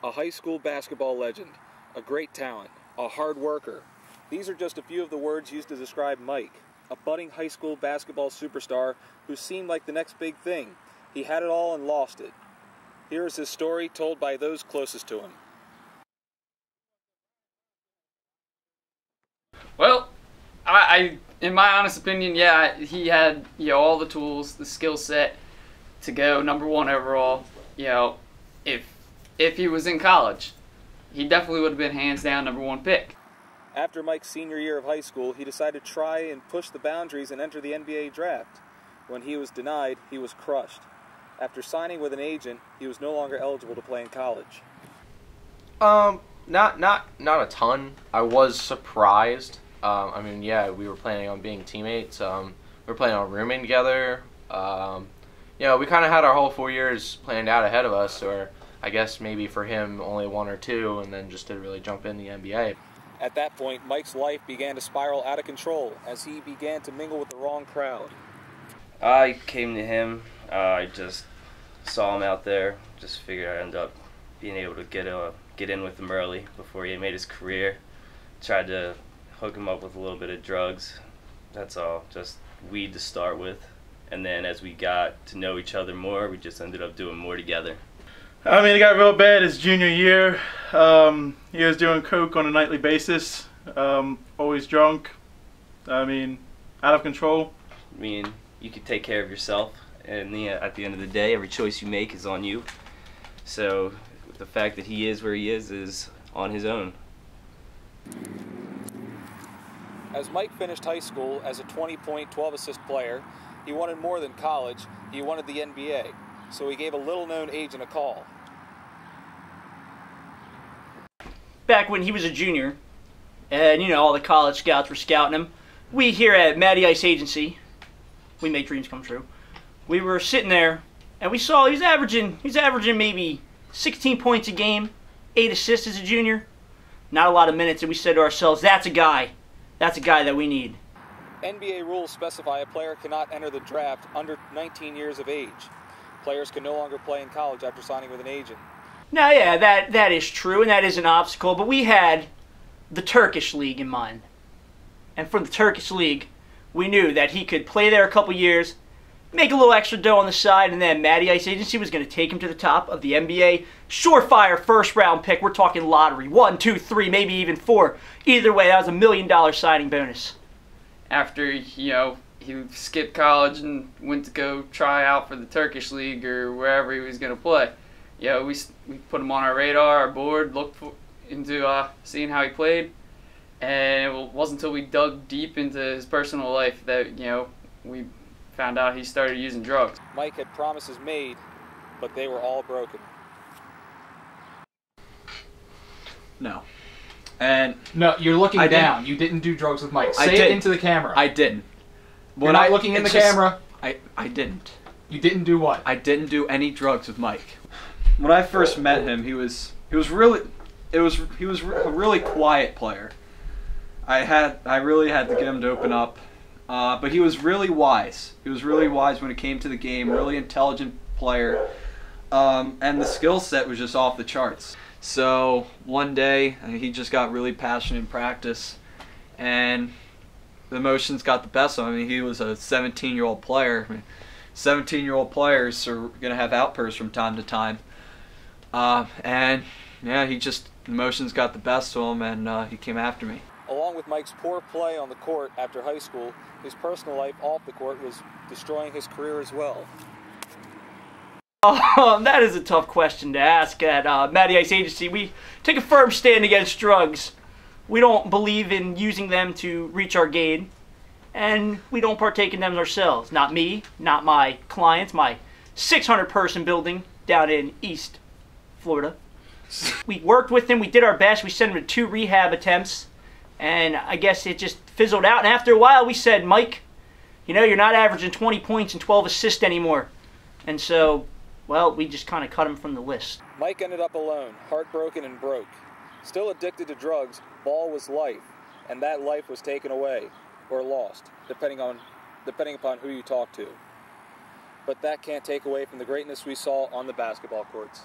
a high school basketball legend, a great talent, a hard worker. These are just a few of the words used to describe Mike, a budding high school basketball superstar who seemed like the next big thing. He had it all and lost it. Here is his story told by those closest to him. Well, in my honest opinion, yeah, he had, all the tools, the skill set to go #1 overall. If he was in college, he definitely would have been hands down #1 pick. After Mike's senior year of high school, he decided to try and push the boundaries and enter the NBA draft. When he was denied, he was crushed. After signing with an agent, he was no longer eligible to play in college. Not a ton. I was surprised. We were planning on being teammates. We were planning on rooming together. We kind of had our whole 4 years planned out ahead of us, or I guess maybe for him only 1 or 2, and then just didn't really jump in the NBA. At that point, Mike's life began to spiral out of control as he began to mingle with the wrong crowd. I came to him. I just saw him out there. Just figured I'd end up being able to get in with him early before he made his career. Tried to hook him up with a little bit of drugs. That's all. Just weed to start with. And then as we got to know each other more, we just ended up doing more together. It got real bad his junior year. He was doing coke on a nightly basis. Always drunk. Out of control. You can take care of yourself, and at the end of the day, every choice you make is on you. So the fact that he is where he is on his own. As Mike finished high school as a 20-point, 12-assist player, he wanted more than college. He wanted the NBA. So he gave a little-known agent a call. Back when he was a junior, and all the college scouts were scouting him, we here at Matty Ice Agency, we make dreams come true. We were sitting there, and we saw he's averaging maybe 16 points a game, 8 assists as a junior. Not a lot of minutes, and we said to ourselves, that's a guy that we need. NBA rules specify a player cannot enter the draft under 19 years of age. Players can no longer play in college after signing with an agent. Now, yeah, that is true, and that is an obstacle, but we had the Turkish League in mind. And from the Turkish League, we knew that he could play there a couple years, make a little extra dough on the side, and then Matty Ice Agency was going to take him to the top of the NBA. Surefire first-round pick. We're talking lottery. 1, 2, 3, maybe even 4. Either way, that was $1 million signing bonus. After, he skipped college and went to go try out for the Turkish League or wherever he was going to play. We put him on our radar, our board, looked into seeing how he played. And it wasn't until we dug deep into his personal life that, we found out he started using drugs. Mike had promises made, but they were all broken. No. And no, you're looking down. You didn't do drugs with Mike. Say it into the camera. I didn't. You're not looking in the camera. I didn't. You didn't do what? I didn't do any drugs with Mike. When I first met him, he was a really quiet player. I really had to get him to open up. But he was really wise. He was really wise when it came to the game, really intelligent player. And the skill set was just off the charts. So one day, he just got really passionate in practice, and the emotions got the best of him. He was a 17-year-old player. 17-year-old players are going to have outbursts from time to time. The emotions got the best of him, and he came after me. Along with Mike's poor play on the court after high school, his personal life off the court was destroying his career as well. That is a tough question to ask at Matty Ice Agency. We take a firm stand against drugs. We don't believe in using them to reach our gain, and we don't partake in them ourselves. Not me, not my clients, my 600-person building down in East Florida. We worked with him, we did our best, we sent him to 2 rehab attempts, and I guess it just fizzled out. And after a while, we said, Mike, you're not averaging 20 points and 12 assists anymore. And so, well, we just kind of cut him from the list. Mike ended up alone, heartbroken and broke. Still addicted to drugs, ball was life, and that life was taken away, or lost, depending upon who you talk to. But that can't take away from the greatness we saw on the basketball courts.